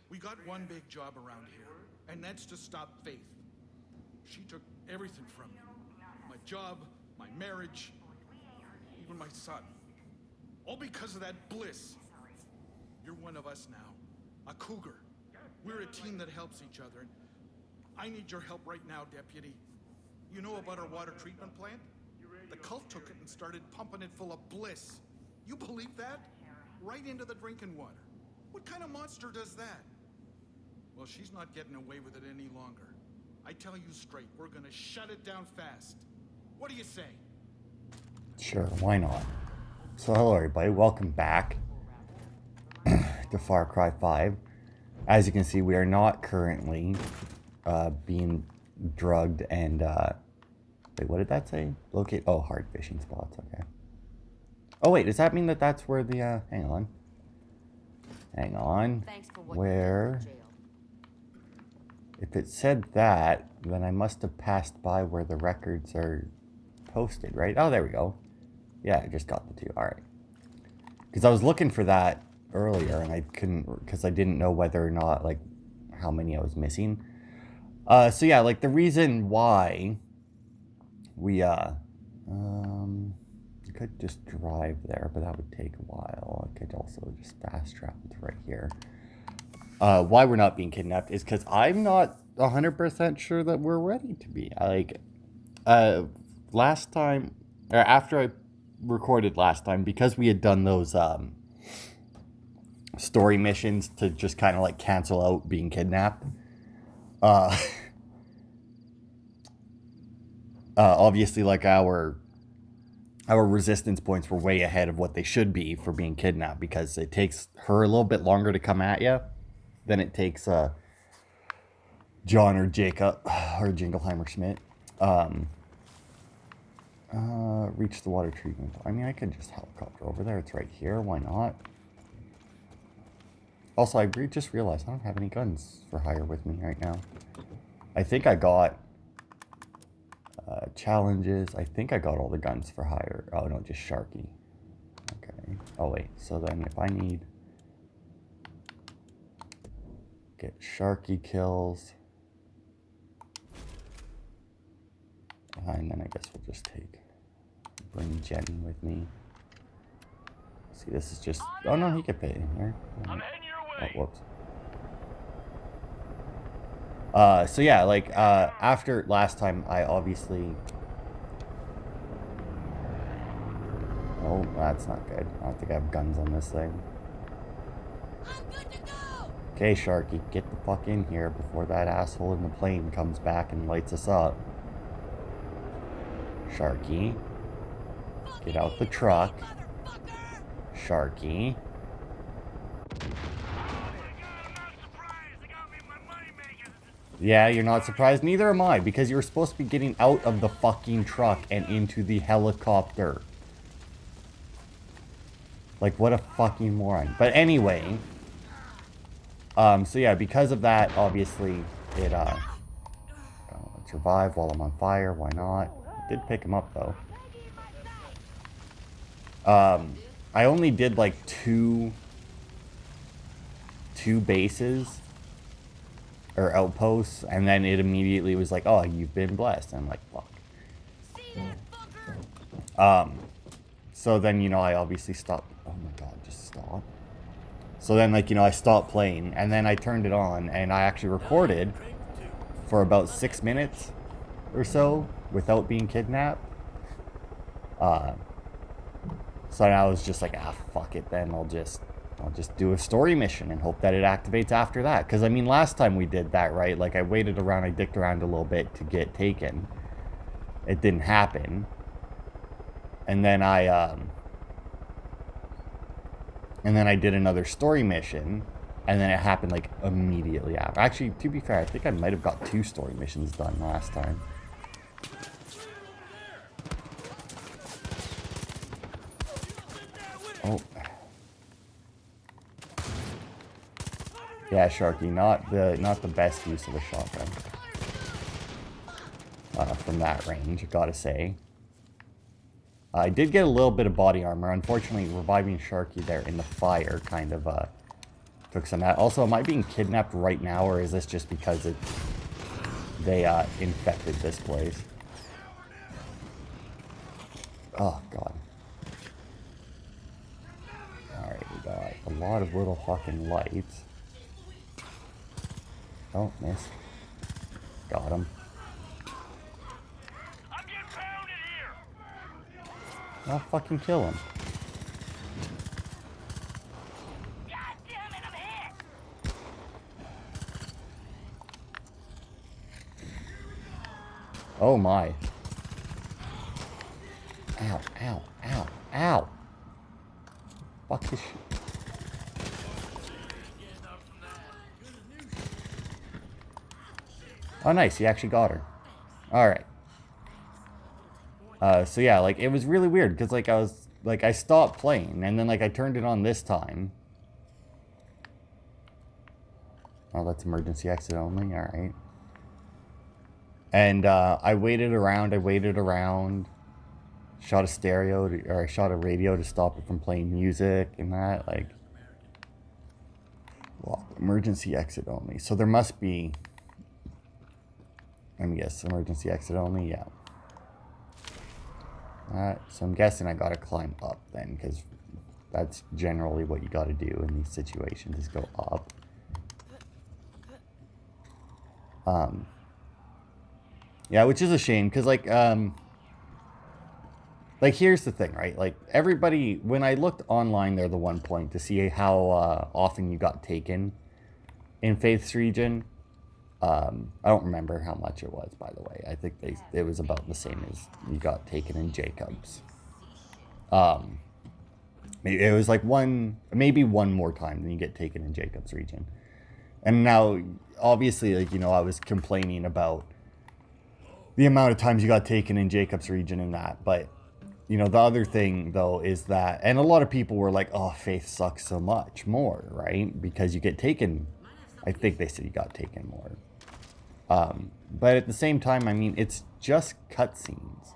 We got one big job around here, and that's to stop Faith. She took everything from me. My job, my marriage, even my son. All because of that Bliss. You're one of us now. A cougar. We're a team that helps each other. I need your help right now, Deputy. You know about our water treatment plant? The cult took it and started pumping it full of Bliss. You believe that? Right into the drinking water. What kind of monster does that? Well, she's not getting away with it any longer. I tell you straight, we're gonna shut it down fast. What do you say? Sure, why not? So hello everybody, welcome back to Far Cry 5. As you can see, we are not currently being drugged and wait, what did that say? Locate, oh, hard fishing spots, okay. Oh wait, does that mean that that's where the, hang on. Where, if it said that, then I must have passed by where the records are posted, right? Oh, there we go. Yeah, I just got the two, alright. Because I was looking for that earlier and I couldn't, because I didn't know whether or not, like, how many I was missing. So yeah, like, the reason why we, could just drive there, but that would take a while. I could also just fast travel to right here. Why we're not being kidnapped is because I'm not 100% sure that we're ready to be. Last time, or after I recorded last time, because we had done those story missions to just kind of like cancel out being kidnapped. Obviously, like our resistance points were way ahead of what they should be for being kidnapped, because it takes her a little bit longer to come at you than it takes John or Jacob or Jingleheimer Schmidt. Reach the water treatment. I mean, I could just helicopter over there. It's right here. Why not? Also, I just realized I don't have any guns for hire with me right now. I think I got challenges. I think I got all the guns for hire. Oh, no, just Sharky. Okay. Oh, wait. So then if I need... Get Sharky kills. And then I guess we'll just bring Jenny with me. See, this is just... Oh, no, he could pay in here. I'm heading your way. Oh, whoops. So yeah, like, after last time, I obviously... Oh, that's not good. I don't think I have guns on this thing. I'm good to go. Okay, Sharky, get the fuck in here before that asshole in the plane comes back and lights us up. Sharky, get out the truck. Sharky. Yeah, you're not surprised. Neither am I, because you were supposed to be getting out of the fucking truck and into the helicopter. Like, what a fucking moron. But anyway, so yeah, because of that, obviously, it, survive while I'm on fire. Why not? I did pick him up, though. I only did, like, two bases, or outposts, and then it immediately was like, oh, you've been blessed. And I'm like, fuck. So then, you know, I obviously stopped. Oh my god, just stop. So then, like, you know, I stopped playing, and then I turned it on, and I actually recorded for about 6 minutes or so without being kidnapped. So I was just like, ah, fuck it then, I'll just do a story mission and hope that it activates after that. Because, I mean, last time we did that, right? Like, I waited around, I dicked around a little bit to get taken. It didn't happen. And then I did another story mission. And then it happened, like, immediately after. Actually, to be fair, I think I might have got 2 story missions done last time. Oh. Yeah, Sharky, not the best use of a shotgun. From that range, gotta say. I did get a little bit of body armor. Unfortunately, reviving Sharky there in the fire kind of took some out. Also, am I being kidnapped right now, or is this just because they infected this place? Oh, God. Alright, we got a lot of little fucking lights. Oh, missed. Got him. I'm getting pounded here. I'll fucking kill him. God damn it, I'm hit. Oh my. Ow, ow, ow, ow. Fuck this shit. Oh, nice. He actually got her. Alright. So yeah, like, it was really weird, because, like, I stopped playing, and then, like, I turned it on this time. Oh, that's emergency exit only? Alright. And, I waited around, shot a stereo, or I shot a radio to stop it from playing music, and that, like... Well, emergency exit only. So there must be... Let me guess, emergency exit only? Yeah. So I'm guessing I gotta climb up then, because that's generally what you gotta do in these situations, is go up. Yeah, which is a shame, because, like, here's the thing, right? Like, everybody, when I looked online there the one point to see how often you got taken in Faith's region, I don't remember how much it was, by the way. I think it was about the same as you got taken in Jacob's. It was like maybe one more time than you get taken in Jacob's region. And now, obviously, like, you know, I was complaining about the amount of times you got taken in Jacob's region and that, but, you know, the other thing, though, is that, and a lot of people were like, oh, Faith sucks so much more, right? Because you get taken, I think they said you got taken more. But at the same time, I mean, it's just cutscenes.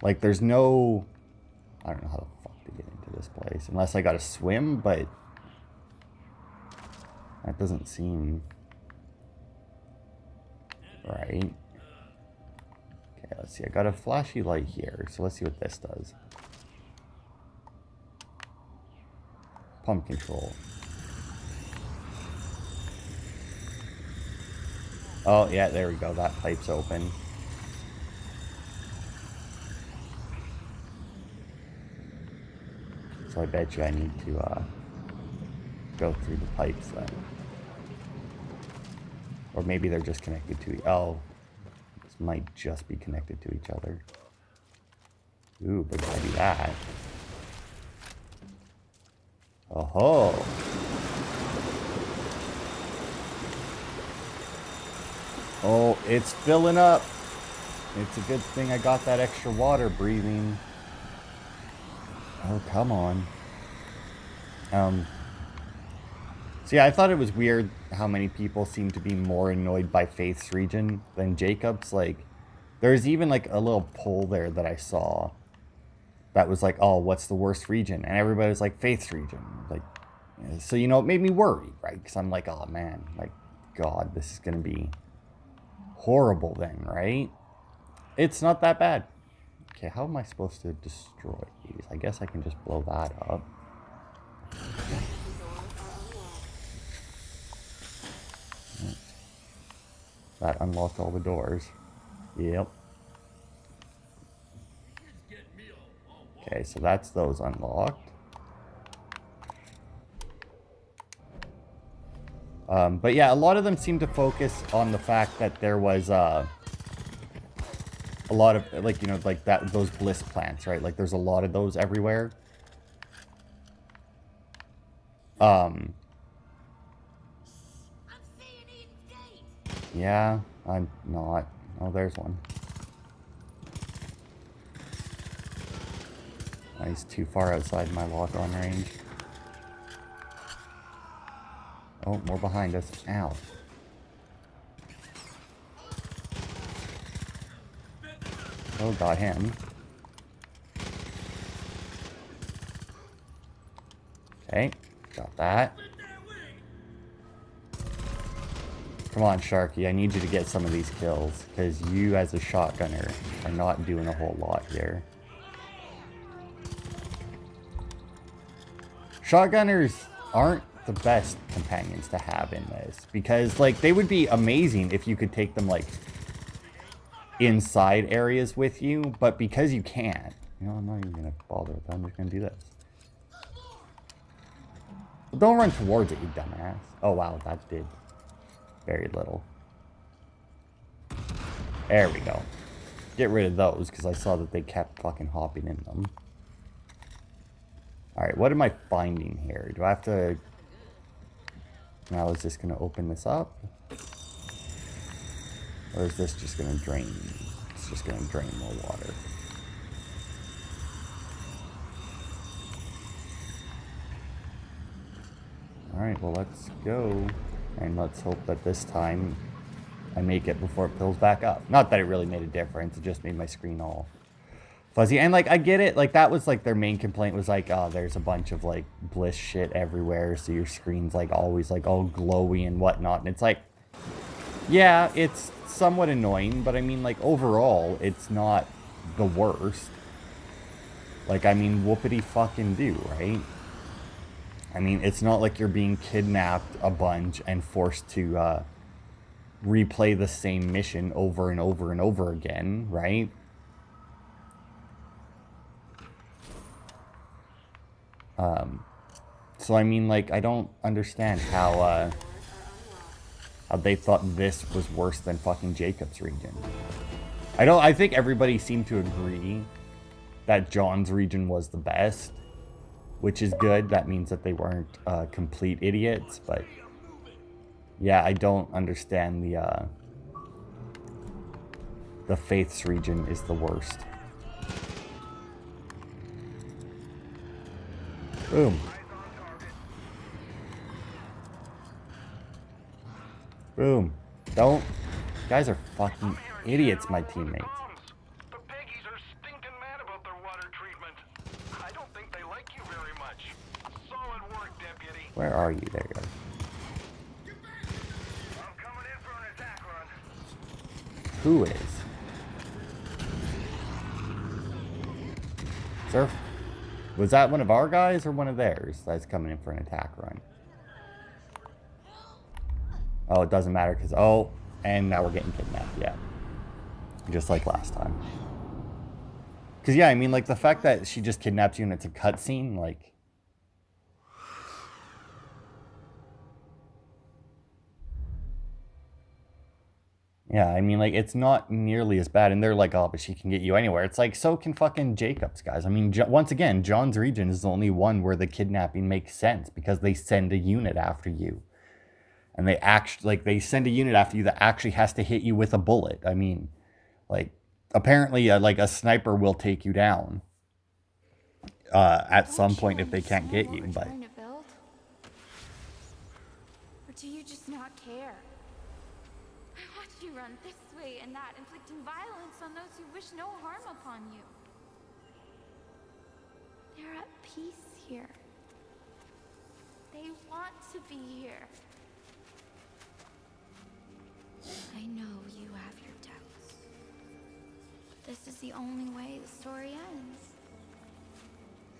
Like, there's no... I don't know how the fuck to get into this place. Unless I gotta swim, but... That doesn't seem... right. Okay, let's see. I got a flashy light here, so let's see what this does. Pump control. Oh, yeah, there we go. That pipe's open. So I bet you I need to go through the pipes then. Or maybe they're just connected to... Oh, this might just be connected to each other. Ooh, but if I do that... Oh-ho! Oh, it's filling up. It's a good thing I got that extra water breathing. Oh, come on. So yeah, I thought it was weird how many people seem to be more annoyed by Faith's region than Jacob's. Like, there's even like a little poll there that I saw that was like, oh, what's the worst region? And everybody was like, Faith's region. Like, so, you know, it made me worried, right? Because I'm like, oh man, like, God, this is going to be horrible then, right? It's not that bad. Okay, how am I supposed to destroy these? I guess I can just blow that up. That unlocked all the doors. Yep. Okay, so that's those unlocked. But yeah, a lot of them seem to focus on the fact that there was a lot of, like, you know, like that, those bliss plants, right? Like, there's a lot of those everywhere. Yeah, I'm not. Oh, there's one. He's too far outside my lock-on range. Oh, more behind us. Ow. Oh, got him. Okay. Got that. Come on, Sharky. I need you to get some of these kills, because you, as a shotgunner, are not doing a whole lot here. Shotgunners aren't the best companions to have in this, because, like, they would be amazing if you could take them, like, inside areas with you, but because you can't, you know, I'm not even gonna bother with that. I'm just gonna do this. Well, don't run towards it, you dumbass. Oh, wow, that did very little. There we go. Get rid of those, because I saw that they kept fucking hopping in them. Alright, what am I finding here? Do I have to... Now, is this going to open this up? Or is this just going to drain? It's just going to drain more water. Alright, well, let's go. And let's hope that this time I make it before it fills back up. Not that it really made a difference. It just made my screen all fuzzy. And, like, I get it. Like, that was, like, their main complaint was, like, oh, there's a bunch of, like, Bliss shit everywhere. So your screen's, like, always, like, all glowy and whatnot. And it's like, yeah, it's somewhat annoying. But, I mean, like, overall, it's not the worst. Like, I mean, whoopity fucking do, right? I mean, it's not like you're being kidnapped a bunch and forced to replay the same mission over and over and over again, right? So I mean, like, I don't understand how they thought this was worse than fucking Jacob's region. I think everybody seemed to agree that John's region was the best, which is good. That means that they weren't complete idiots, but yeah, I don't understand the Faith's region is the worst. Boom. Boom. Don't. You guys are fucking idiots, my teammates. The Peggies are stinking mad about their water treatment. I don't think they like you very much. Solid work, deputy. Where are you? There you go. I'm coming in for an attack run. Who is? Sir? Was that one of our guys or one of theirs that's coming in for an attack run? Oh, it doesn't matter because... Oh, and now we're getting kidnapped, yeah. Just like last time. Because, yeah, I mean, like, the fact that she just kidnaps you and it's a cutscene, like... Yeah, I mean, like, it's not nearly as bad. And they're like, oh, but she can get you anywhere. It's like, so can fucking Jacob's, guys. I mean, once again, John's region is the only one where the kidnapping makes sense because they send a unit after you. And they actually, like, they send a unit after you that actually has to hit you with a bullet. I mean, like, apparently, like, a sniper will take you down at some point if they can't get you, but... Or do you just not care? I watch you run this way and that, inflicting violence on those who wish no harm upon you. They're at peace here. They want to be here. I know you have your doubts. But this is the only way the story ends.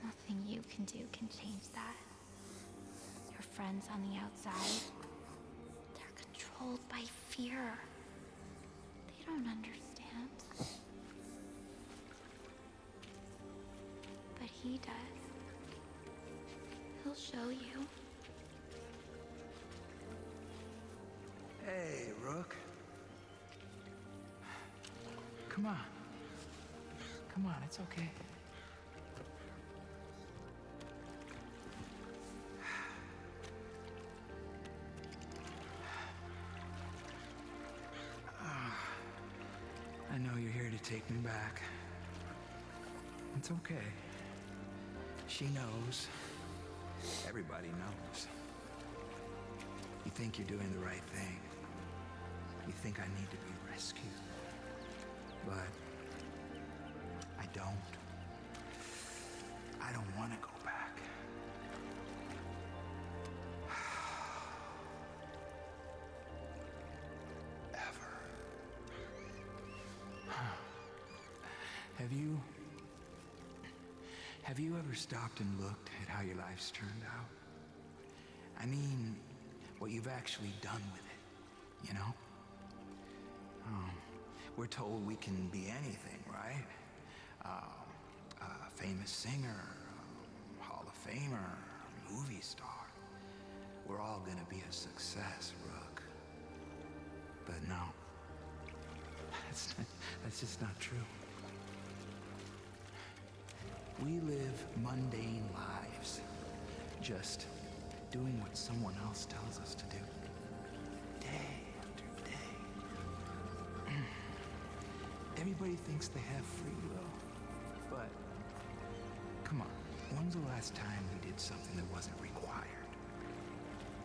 Nothing you can do can change that. Your friends on the outside, they're controlled by fear. They don't understand. But he does. He'll show you. Hey, Rook. Come on. Come on, it's okay. I know you're here to take me back. It's okay. She knows. Everybody knows. You think you're doing the right thing. You think I need to be rescued. But I don't. I don't want to go back. Have you ever stopped and looked at how your life's turned out? I mean, what you've actually done with it, you know? We're told we can be anything, right? A famous singer, Hall of Famer, movie star. We're all gonna be a success, Rook. But no, that's just not true. We live mundane lives, just doing what someone else tells us to do, day after day. Everybody thinks they have free will, but come on, when's the last time we did something that wasn't required,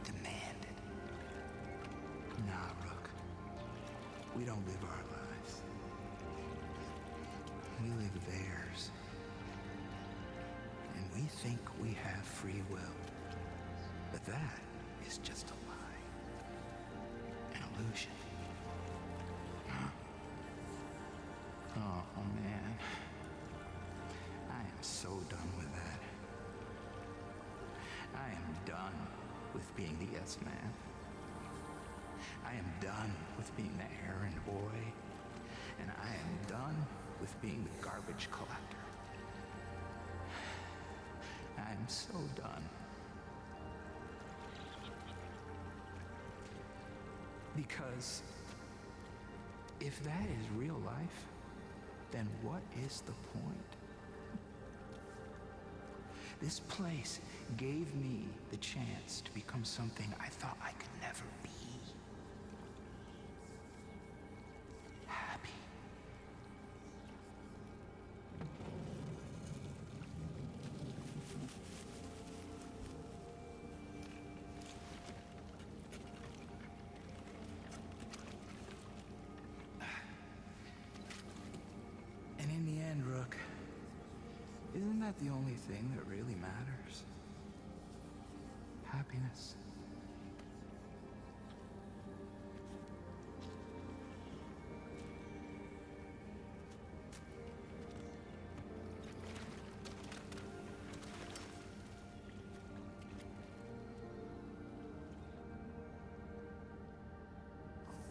demanded? Nah, Rook, we don't live our lives. We live theirs. And we think we have free will. But that is just a lie. An illusion. Huh? Oh, man. I am so done with that. I am done with being the yes man. I am done with being the errand boy. And I am done with being the garbage collector. I'm so done. Because if that is real life, then what is the point? This place gave me the chance to become something I thought I could never be. Happy. And in the end, Rook, isn't that the only thing that really matters? Happiness.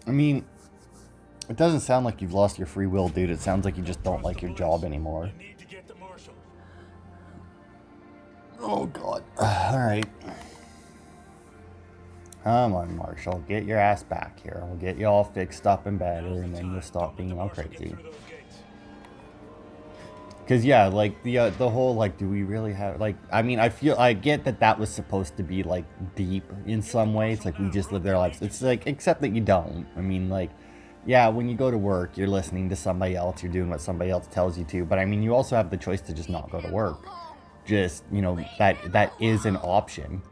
I mean, it doesn't sound like you've lost your free will, dude. It sounds like you just don't like your job anymore. You need to get to Marshal. Oh, God. Alright. Come on, Marshal. Get your ass back here. We'll get you all fixed up and better, and then you'll stop being all crazy. Because, yeah, like, the whole, like, do we really have, like, I mean, I get that that was supposed to be, like, deep in some ways. Like, we just live their lives. It's, like, except that you don't. I mean, like, yeah, when you go to work, you're listening to somebody else. You're doing what somebody else tells you to. But, I mean, you also have the choice to just not go to work. Just, you know, that is an option.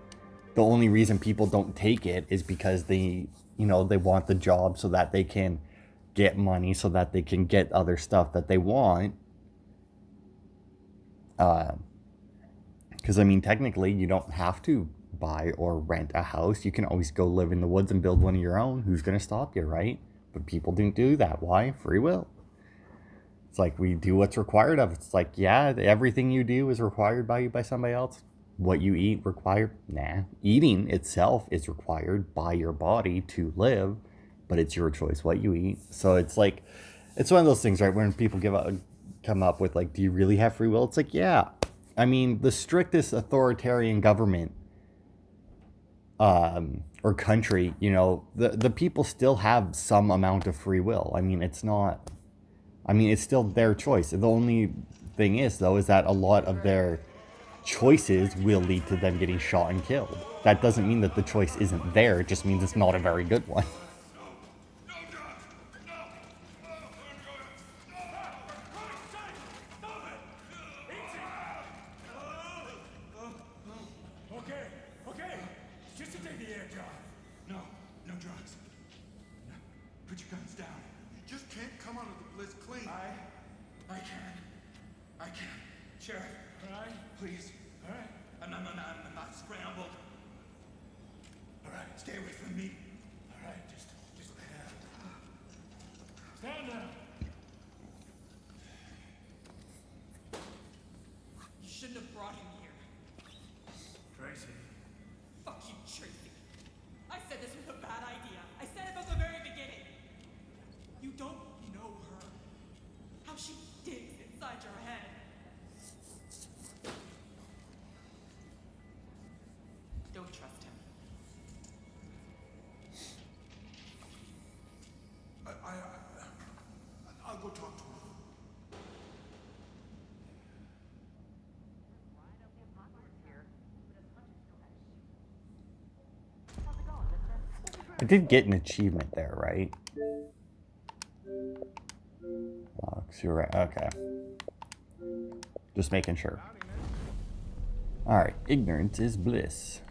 The only reason people don't take it is because they, you know, they want the job so that they can get money, so that they can get other stuff that they want. Because, I mean, technically, you don't have to buy or rent a house. You can always go live in the woods and build one of your own. Who's going to stop you, right? But people didn't do that. Why? Free will. It's like, we do what's required of us. It's like, yeah, everything you do is required by you by somebody else. What you eat required? Nah. Eating itself is required by your body to live, but it's your choice what you eat. So it's like, it's one of those things, right? When people come up with, like, do you really have free will? It's like, yeah. I mean, the strictest authoritarian government or country, you know, the people still have some amount of free will. I mean, it's not, I mean, it's still their choice. The only thing is, though, is that a lot of their choices will lead to them getting shot and killed. That doesn't mean that the choice isn't there. It just means it's not a very good one. Okay. Just to take the air job. No drugs. No. Put your guns down. You just can't come out of the Bliss clean. I can. Sheriff. All right. Please. All right. I'm not scrambled. All right. Stay away from me. All right. Just stand down. trust him. I'll go talk to him. I did get an achievement there, right? Oh, 'cause you're right. Okay. Just making sure. Alright, ignorance is bliss.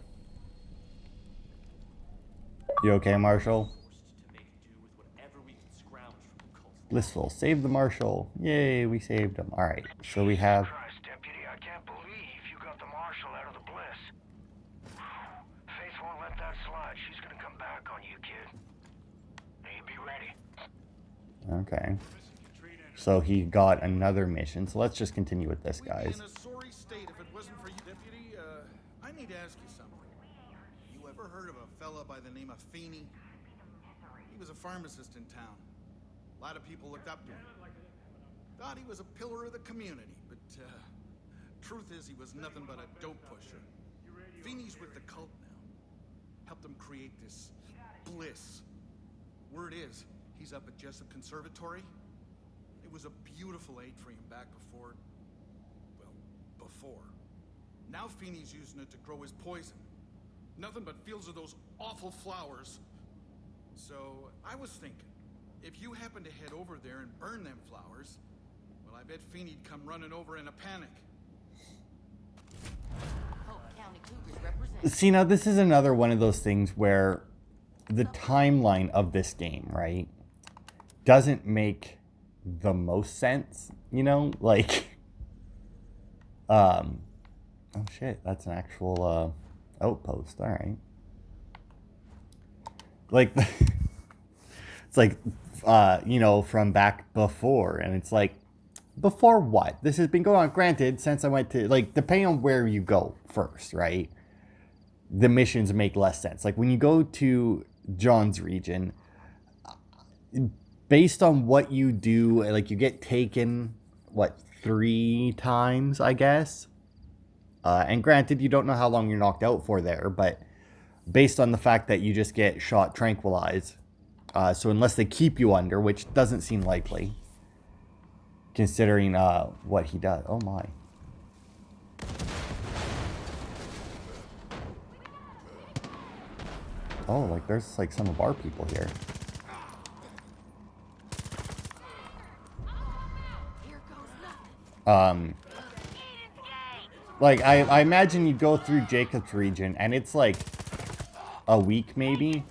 You okay, Marshal? Blissful. Save the Marshal. Yay, we saved him. Alright, so we have... Christ, Deputy, I can't believe you got the Marshal out of the Bliss. Faith won't let that slide. She's gonna come back on you, kid. Now you be ready. Okay. So he got another mission. So let's just continue with this, We'd be guys. in a sorry state if it wasn't for you, Deputy. I need to ask you something. You ever heard of a fella by the name of Feeney? He was a pharmacist in town. A lot of people looked up to him. Thought he was a pillar of the community, but truth is he was nothing but a dope pusher. Feeney's with the cult now. Helped them create this Bliss. Word is, he's up at Jessup Conservatory. It was a beautiful atrium back before... well, before. Now Feeney's using it to grow his poison. Nothing but fields of those awful flowers. So, I was thinking, if you happen to head over there and burn them flowers, well, I bet Feeney'd come running over in a panic. See, now this is another one of those things where the timeline of this game, right, doesn't make the most sense, you know? Like, oh shit, that's an actual, outpost, alright. Like, it's like, you know, from back before, and it's like, before what? This has been going on, granted, since I went to, like, depending on where you go first, right? The missions make less sense. Like, when you go to John's region, based on what you do, like, you get taken, what, 3 times, I guess? And granted, you don't know how long you're knocked out for there, but based on the fact that you just get shot tranquilized, so unless they keep you under, which doesn't seem likely, considering what he does. Oh my. Oh, like there's like some of our people here. Like I imagine you go through Jacob's region and it's like a week maybe.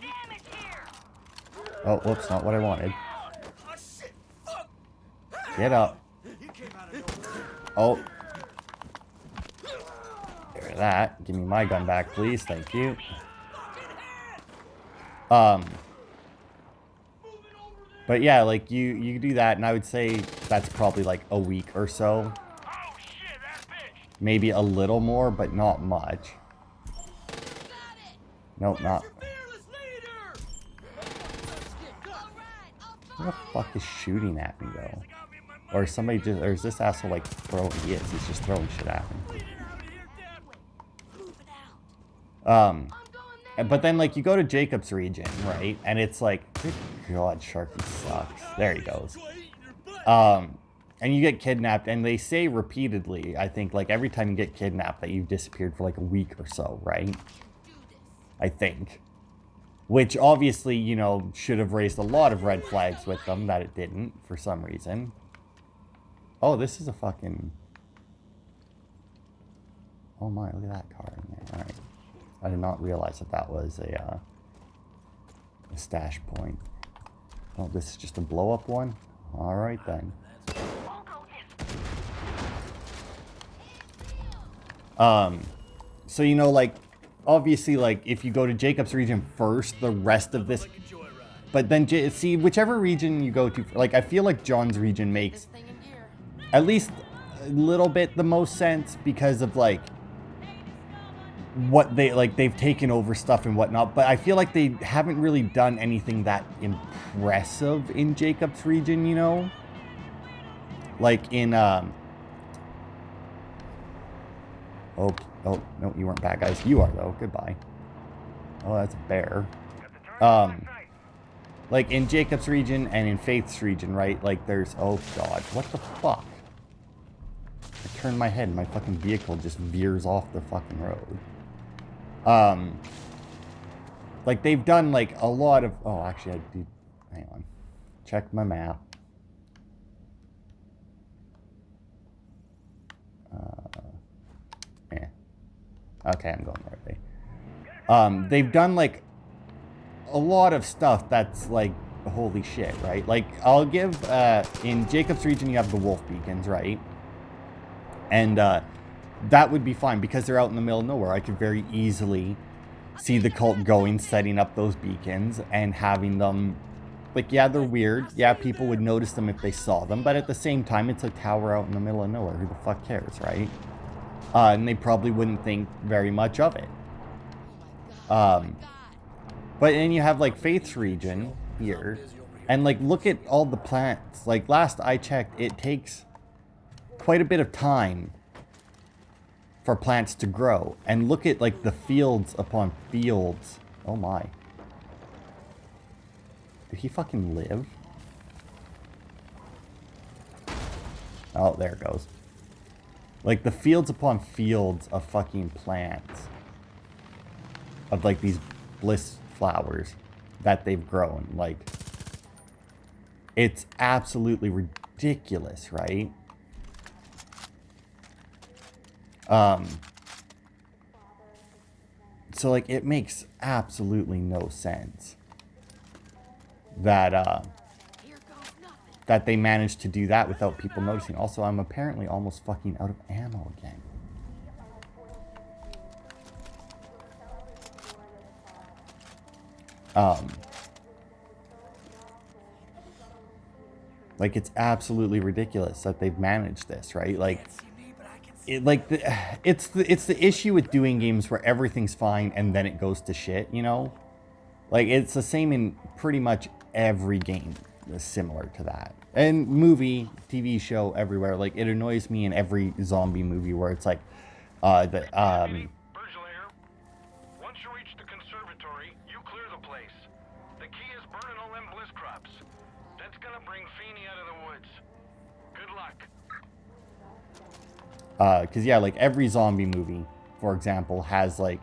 Oh, whoops, not what I wanted. Get up. Oh. Hear that. Give me my gun back, please. Thank you. But yeah, like you do that, and I would say that's probably like a week or so. Maybe a little more, but not much. Nope, not. Who the fuck is shooting at me though? Or is somebody just, or is this asshole like throwing? Yes, he's just throwing shit at me. But then like you go to Jacob's region, right? And it's like, good God, Sharky sucks. There he goes. And you get kidnapped, and they say repeatedly, I think, like every time you get kidnapped, that you've disappeared for like a week or so, right? I think. Which obviously, you know, should have raised a lot of red flags with them that it didn't for some reason. Oh, this is a fucking... Oh my, look at that car in there. Alright. I did not realize that that was a stash point. Oh, this is just a blow-up one? Alright then. So, you know, like, obviously, like, if you go to Jacob's region first, the rest of this... But then, see, whichever region you go to, like, I feel like John's region makes at least a little bit the most sense because of, like, what they, like, they've taken over stuff and whatnot. But I feel like they haven't really done anything that impressive in Jacob's region, you know? Like, in, Oh, no, you weren't bad guys. You are, though. Goodbye. Oh, that's a bear. Got the target on sight. Like in Jacob's region and in Faith's region, right? Like there's, oh god, what the fuck? I turn my head and my fucking vehicle just veers off the fucking road. Like they've done like a lot of, oh actually I do, hang on. Check my map. Yeah. Okay, I'm going the right way. They've done like a lot of stuff that's like holy shit, right? Like I'll give in Jacob's region you have the wolf beacons, right? And that would be fine because they're out in the middle of nowhere. I could very easily see the cult going, setting up those beacons and having them, like, yeah, they're weird. Yeah, people would notice them if they saw them, but at the same time, it's a tower out in the middle of nowhere. Who the fuck cares, right? And they probably wouldn't think very much of it. But then you have like Faith's region here, and like look at all the plants. Like last I checked, it takes quite a bit of time for plants to grow. And look at like the fields upon fields. Oh my. Did he fucking live? Oh, there it goes. Like the fields upon fields of fucking plants. Of like these bliss flowers that they've grown. Like, it's absolutely ridiculous, right? So like it makes absolutely no sense that that they managed to do that without people noticing. Also, I'm apparently almost fucking out of ammo again. Like it's absolutely ridiculous that they've managed this, right? Like it's the issue with doing games where everything's fine and then it goes to shit, you know? Like it's the same in pretty much every game that's similar to that. And movie, TV show, everywhere. Like it annoys me in every zombie movie where it's like Virgil Air, once you reach the conservatory, you clear the place. The key is burning all them bliss crops. That's gonna bring Feeney out of the woods. Good luck. Because yeah, like every zombie movie, for example, has like,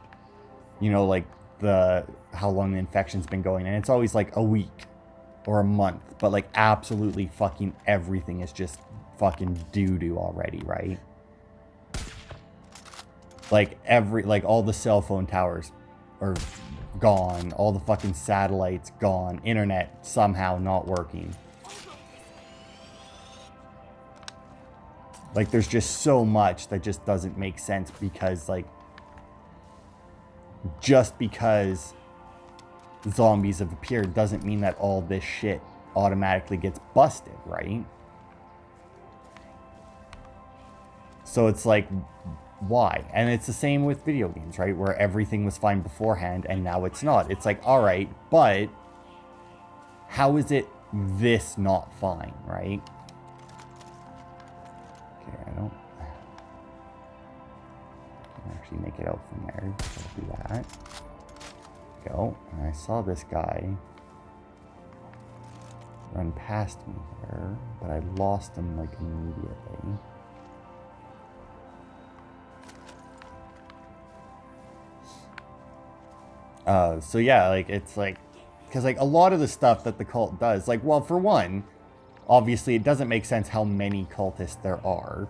you know, like how long the infection's been going, and it's always like a week or a month, but like absolutely fucking everything is just fucking doo-doo already, right? Like all the cell phone towers are gone, all the fucking satellites gone, internet somehow not working. Like there's just so much that just doesn't make sense because like just because zombies have appeared doesn't mean that all this shit automatically gets busted, right? So it's like, why? And it's the same with video games, right? Where everything was fine beforehand and now it's not. It's like, all right, but how is it this not fine, right? Okay, I don't actually make it out from there. So I'll do that. Go. And I saw this guy run past me there, but I lost him like immediately. So yeah, like it's like, because like a lot of the stuff that the cult does, like, well, for one, obviously it doesn't make sense how many cultists there are.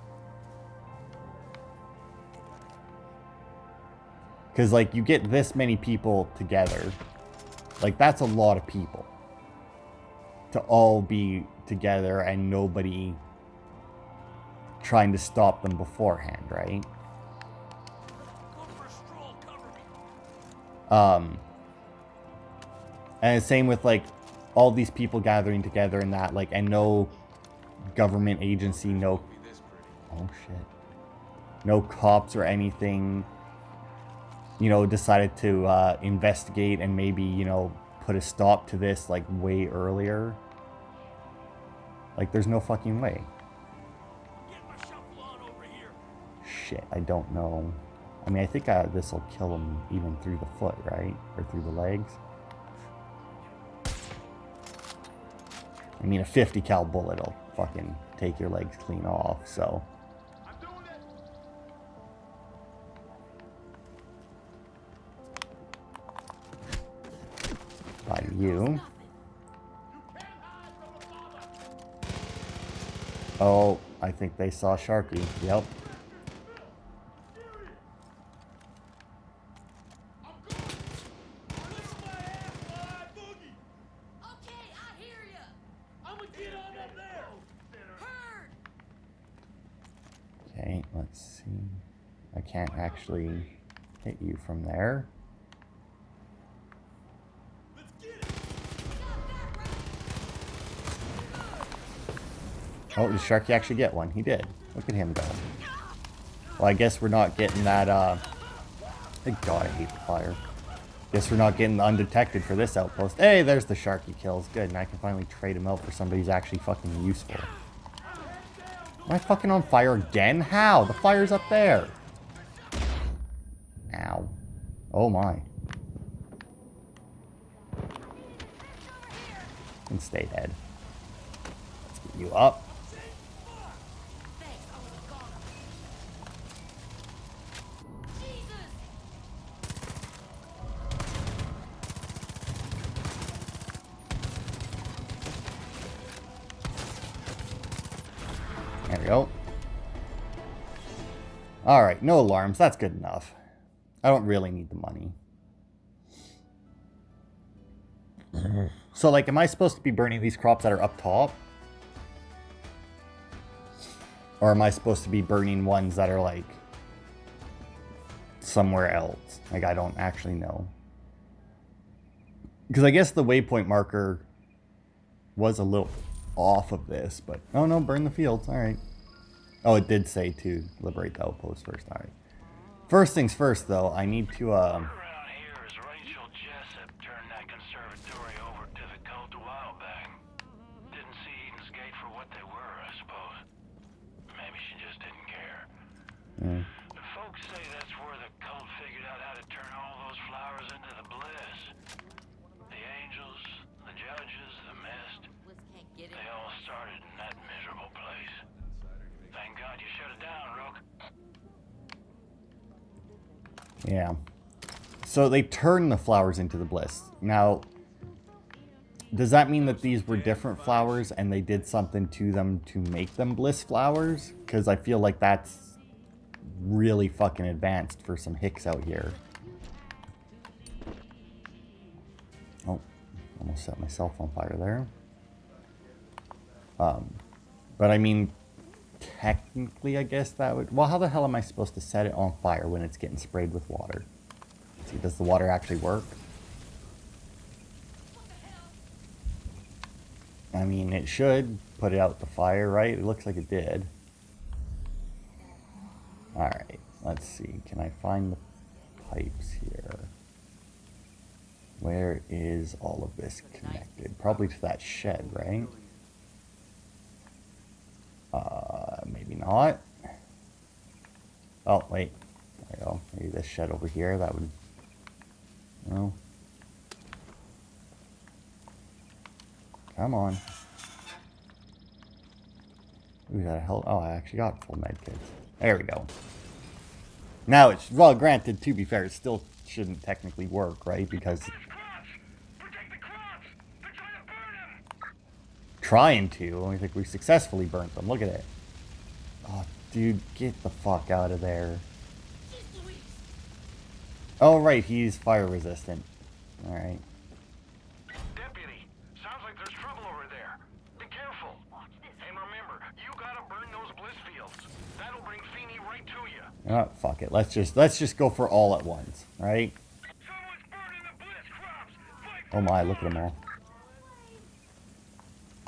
Because, like, you get this many people together. Like, that's a lot of people. To all be together and nobody trying to stop them beforehand, right? And same with, like, all these people gathering together and that, like, and no government agency, no... Oh, shit. No cops or anything... you know, decided to investigate and maybe, you know, put a stop to this, like, way earlier. Like, there's no fucking way. Shit, I don't know. I mean, I think this will kill him even through the foot, right? Or through the legs. I mean, a 50 cal bullet will fucking take your legs clean off, so. By you. Oh, I think they saw Sharky. Yep. Okay, let's see. I can't actually hit you from there. Oh, did Sharky actually get one? He did. Look at him go. Well, I guess we're not getting that, Thank God, I hate the fire. Guess we're not getting the undetected for this outpost. Hey, there's the Sharky kills. Good, and I can finally trade him out for somebody who's actually fucking useful. Am I fucking on fire again? How? The fire's up there. Ow. Oh my. And stay dead. Let's get you up. There we go. Alright, no alarms. That's good enough. I don't really need the money. So, like, am I supposed to be burning these crops that are up top? Or am I supposed to be burning ones that are, like, somewhere else? Like, I don't actually know. Because I guess the waypoint marker was a little off of this, but oh no, burn the fields. All right. Oh, it did say to liberate the outpost first. All right. First things first, though, I need to Around here is Rachel Jessup turned that conservatory over to the cult a while back. Didn't see Eden's Gate for what they were, I suppose. Maybe she just didn't care. The folks say that's where the cult figured out how to turn all those flowers into the bliss. The angels, the judges, the mist. They all started in that miserable place. Thank God you shut it down, Rook. Yeah. So they turned the flowers into the bliss. Now, does that mean that these were different flowers and they did something to them to make them bliss flowers? Because I feel like that's really fucking advanced for some hicks out here. Oh, almost set myself on fire there. But I mean, technically, I guess that would... Well, how the hell am I supposed to set it on fire when it's getting sprayed with water? See, does the water actually work? I mean, it should put it out the fire, right? It looks like it did. Alright, let's see. Can I find the pipes here? Where is all of this connected? Probably to that shed, right? Maybe not. Oh, wait. There we go. Maybe this shed over here, that would... No. Come on. Ooh, that hell... Oh, I actually got full med kits. There we go. Now it's... Well, granted, to be fair, it still shouldn't technically work, right? Because... Trying to. I think we successfully burnt them. Look at it. Oh, dude, get the fuck out of there. Oh, right, he's fire resistant. Alright. Deputy, sounds like there's trouble over there. Be careful. And remember, you gotta burn those bliss fields. That'll bring Feeney right to you. Oh, fuck it. Let's just go for all at once, right? Someone's burning the bliss crops. Oh my, look at them all.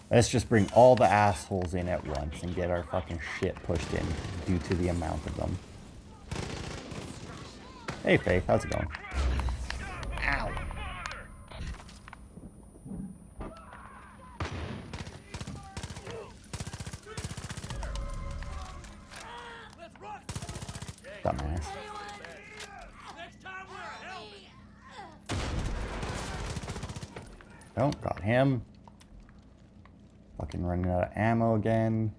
Let's just bring all the assholes in at once and get our fucking shit pushed in due to the amount of them. Hey, Faith, how's it going? Ow. Dumbass. Oh, got him. Fucking running out of ammo again.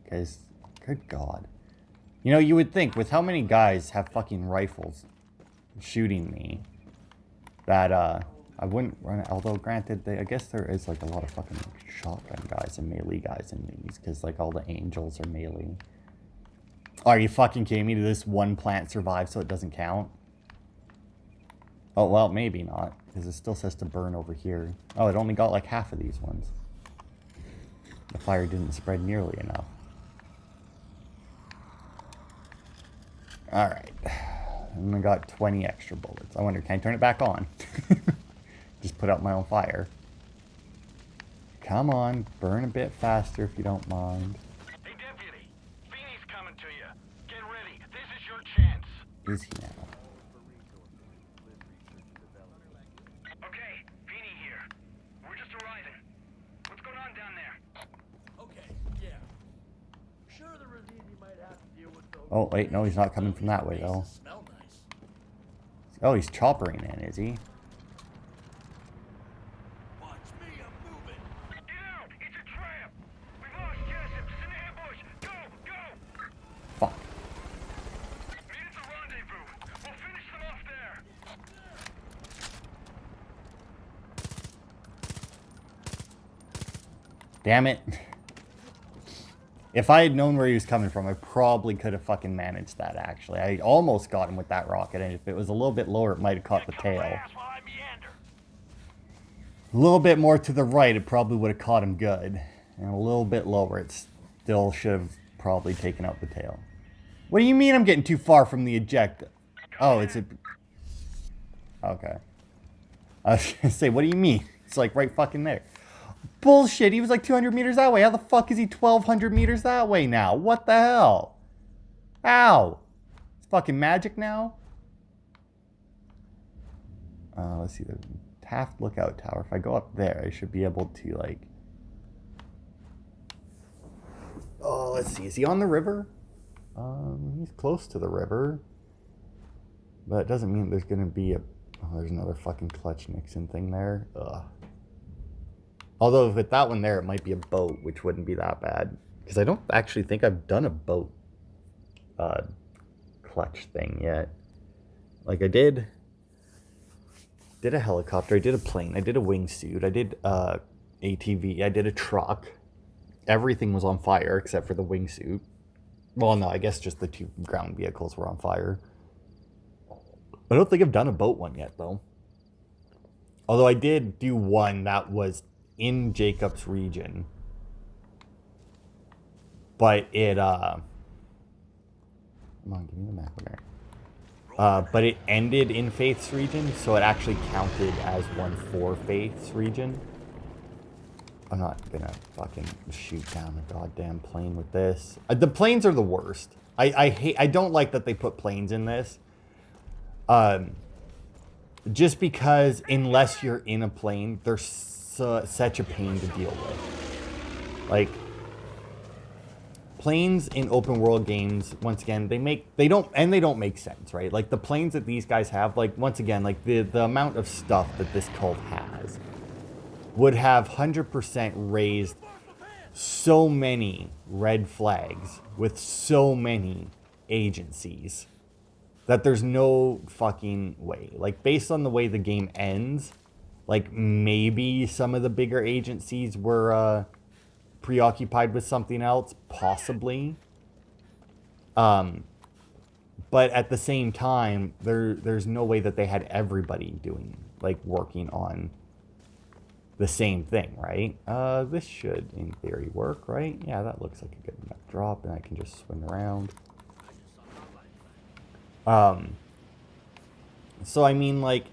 Guys, good God. You know, you would think with how many guys have fucking rifles shooting me that I wouldn't run. Although granted, I guess there is like a lot of fucking shotgun guys and melee guys in these because like all the angels are melee. Are you fucking kidding me? Did this one plant survive so it doesn't count? Oh well, maybe not because it still says to burn over here. Oh, it only got like half of these ones. The fire didn't spread nearly enough. Alright. And I got 20 extra bullets. I wonder, can I turn it back on? Just put out my own fire. Come on, burn a bit faster if you don't mind. Hey, Deputy. Feeney's coming to you. Get ready. This is your chance. Is he now? Okay, Feeney here. We're just arriving. What's going on down there? Okay, yeah. Sure, the ravine you might have to deal with those. Oh, wait, no, he's not coming from that way, though. Smell nice. Oh, he's choppering in, is he? Watch me, I'm moving. Get out! It's a trap! We've lost Jessup. It's an ambush. Go! Go! Fuck. Meet at the rendezvous. We'll finish them off there. Damn it. If I had known where he was coming from, I probably could have fucking managed that, actually. I almost got him with that rocket, and if it was a little bit lower, it might have caught the tail. While I meander. A little bit more to the right, it probably would have caught him good. And a little bit lower, it still should have probably taken out the tail. What do you mean I'm getting too far from the eject? Oh, it's a... Okay. I was gonna say, what do you mean? It's like right fucking there. Bullshit, he was like 200 meters that way. How the fuck is he 1,200 meters that way now? What the hell? Ow. It's fucking magic now? Let's see, the Taft Lookout Tower. If I go up there, I should be able to, like... Oh, let's see. Is he on the river? He's close to the river. But it doesn't mean there's gonna be a... Oh, there's another fucking Clutch Nixon thing there. Ugh. Although with that one there, it might be a boat, which wouldn't be that bad. Because I don't actually think I've done a boat clutch thing yet. Like I did a helicopter, I did a plane, I did a wingsuit, I did ATV, I did a truck. Everything was on fire except for the wingsuit. Well, no, I guess just the two ground vehicles were on fire. I don't think I've done a boat one yet, though. Although I did do one that was in Jacob's region. But it, Come on, give me the map there. But it ended in Faith's region, so it actually counted as one for Faith's region. I'm not gonna fucking shoot down a goddamn plane with this. The planes are the worst. I don't like that they put planes in this. Just because unless you're in a plane, they're such a pain to deal with. Like, planes in open world games, once again, they don't make sense, right? Like the planes that these guys have, like once again, like the amount of stuff that this cult has would have 100% raised so many red flags with so many agencies that there's no fucking way. Like based on the way the game ends, like maybe some of the bigger agencies were preoccupied with something else, possibly. But at the same time, there's no way that they had everybody working on the same thing, right? This should, in theory, work, right? Yeah, that looks like a good enough drop, and I can just swing around. So I mean, like,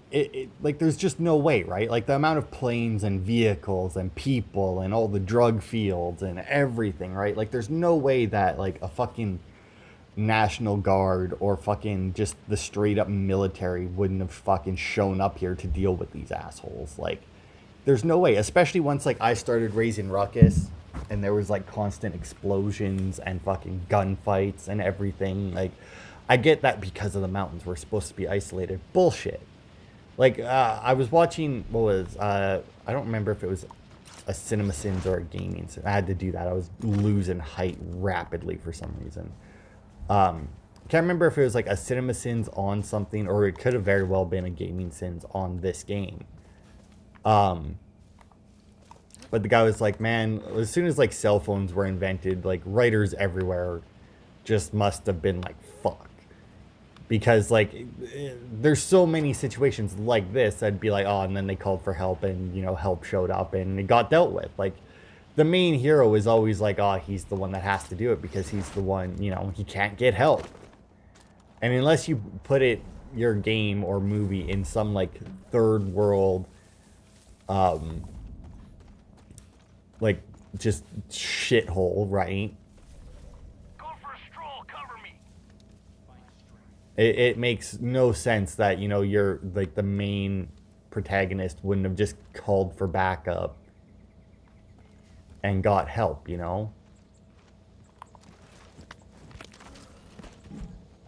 like there's just no way, right? Like the amount of planes and vehicles and people and all the drug fields and everything, right? Like there's no way that like a fucking National Guard or fucking just the straight up military wouldn't have fucking shown up here to deal with these assholes. Like there's no way, especially once like I started raising ruckus and there was like constant explosions and fucking gunfights and everything. Like I get that because of the mountains we're supposed to be isolated. Bullshit. Like, I was watching, what was, I don't remember if it was a CinemaSins or a gaming sin. I had to do that. I was losing height rapidly for some reason. Can't remember if it was like a CinemaSins on something, or it could have very well been a gaming sins on this game. But the guy was like, man, as soon as like cell phones were invented, like writers everywhere just must have been like, fuck. Because like there's so many situations like this that'd be like, oh, and then they called for help, and you know, help showed up and it got dealt with. Like the main hero is always like, oh, he's the one that has to do it because he's the one, you know, he can't get help. And unless you put your game or movie in some like third world, like just shithole, right? Go for a stroll, cover me. It makes no sense that, you know, you're like the main protagonist wouldn't have just called for backup and got help, you know?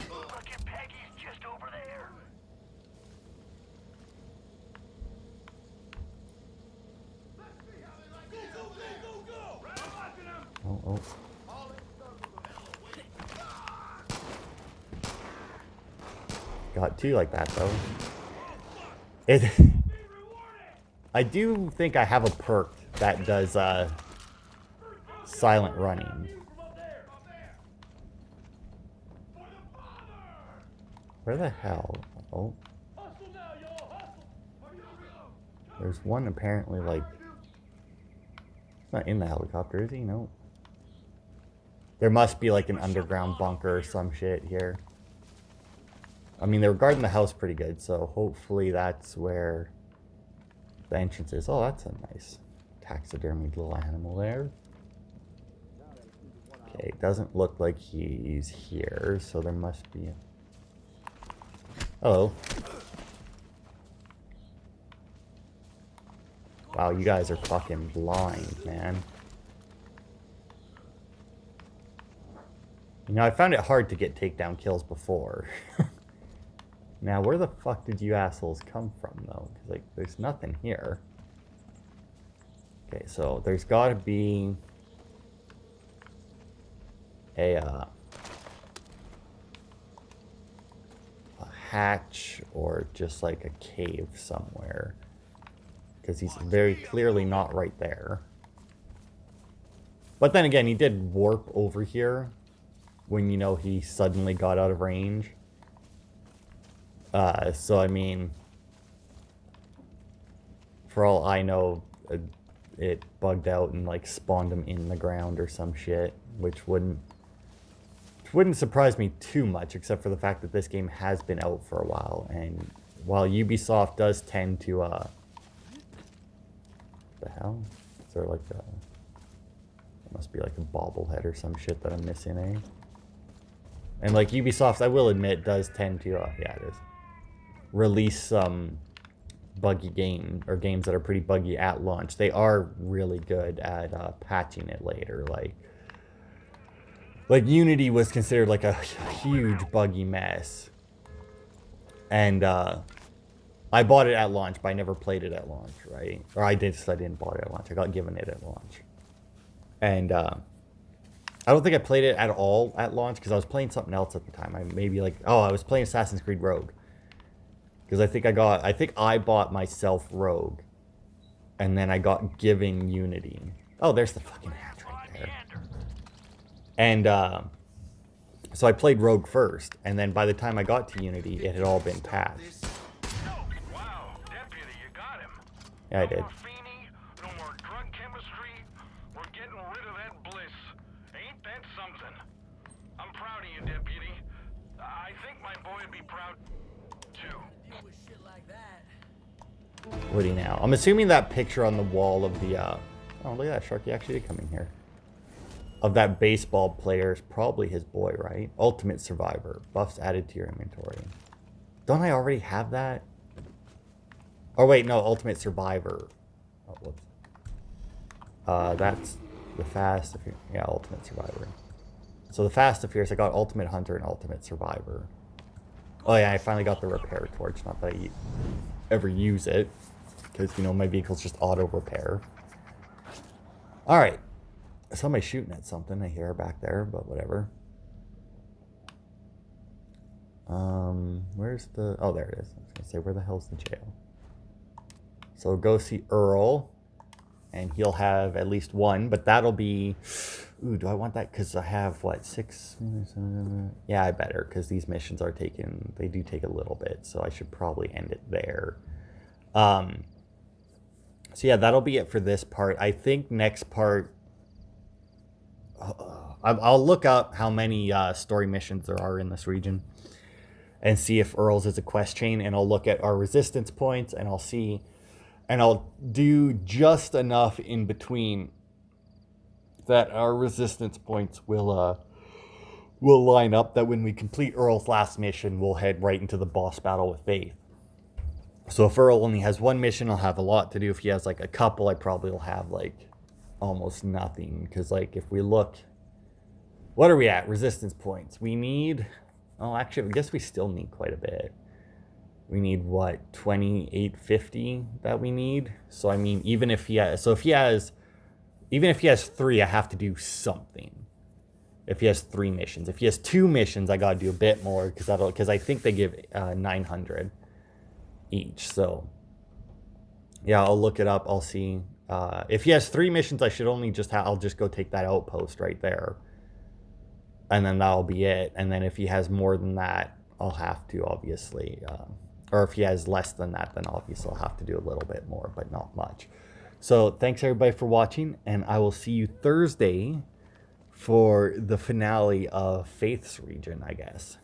Look at Peggy's just over there. Oh. Got two like that, though. I do think I have a perk that does silent running. Where the hell? Oh. There's one apparently like... He's not in the helicopter, is he? No. There must be like an underground bunker or some shit here. I mean, they were guarding the house pretty good, so hopefully that's where the entrance is. Oh, that's a nice taxidermied little animal there. Okay, it doesn't look like he's here, so there must be a... Hello. Wow, you guys are fucking blind, man. You know, I found it hard to get takedown kills before. Now, where the fuck did you assholes come from, though? Because, like, there's nothing here. Okay, so there's gotta be a hatch or just, like, a cave somewhere. Because he's very clearly not right there. But then again, he did warp over here when, you know, he suddenly got out of range. So, I mean, for all I know, it bugged out and, like, spawned him in the ground or some shit, which wouldn't surprise me too much, except for the fact that this game has been out for a while, and while Ubisoft does tend to, what the hell? Is there, like, it must be, like, a bobblehead or some shit that I'm missing, eh? And, like, Ubisoft, I will admit, does tend to, yeah, it is, release some buggy game, or games that are pretty buggy at launch. They are really good at patching it later. Like Unity was considered like a huge buggy mess. And I bought it at launch, but I never played it at launch, right? Or I didn't buy it at launch. I got given it at launch. And I don't think I played it at all at launch because I was playing something else at the time. I was playing Assassin's Creed Rogue. Because I think I bought myself Rogue. And then I got given Unity. Oh, there's the fucking hatch right there. And so I played Rogue first. And then by the time I got to Unity, it had all been patched. Wow, Deputy, you got him. Yeah, I did. No more Feeney, no more drug chemistry. We're getting rid of that Bliss. Ain't that something? I'm proud of you, Deputy. I think my boy would be proud too. Deal with shit like that. Woody now. I'm assuming that picture on the wall of the, oh, look at that, Sharky actually did come in here. Of that baseball player is probably his boy, right? Ultimate Survivor. Buffs added to your inventory. Don't I already have that? Oh, wait, no, Ultimate Survivor. Oh, whoops. That's the Fast and Furious. Yeah, Ultimate Survivor. So the Fast and Furious, I got Ultimate Hunter and Ultimate Survivor. Oh, yeah, I finally got the repair torch. Not that ever use it. Because, you know, my vehicle's just auto repair. Alright. Somebody's shooting at something. I hear back there, but whatever. Where's the... Oh, there it is. I was going to say, where the hell's the jail? So go see Earl. And he'll have at least one, but that'll be... Ooh, do I want that? Because I have, what, 6? Yeah, I better, because these missions are taking... They do take a little bit, so I should probably end it there. So yeah, that'll be it for this part. I think next part... I'll look up how many story missions there are in this region. And see if Earl's is a quest chain. And I'll look at our resistance points, and I'll see... And I'll do just enough in between that our resistance points will line up, that when we complete Earl's last mission, we'll head right into the boss battle with Faith. So if Earl only has one mission, I'll have a lot to do. If he has like a couple, I probably will have like almost nothing. Because like if we look, what are we at? Resistance points. We need, oh actually I guess we still need quite a bit. We need what, 2850 that we need. So I mean, even if he has 3, I have to do something. If he has 3 missions, if he has 2 missions, I gotta do a bit more because I think they give 900 each. So yeah, I'll look it up. I'll see. If he has 3 missions, I should only just I'll just go take that outpost right there, and then that'll be it. And then if he has more than that, I'll have to obviously. Or if he has less than that, then obviously I'll have to do a little bit more, but not much. So thanks everybody for watching, and I will see you Thursday for the finale of Faith's region, I guess.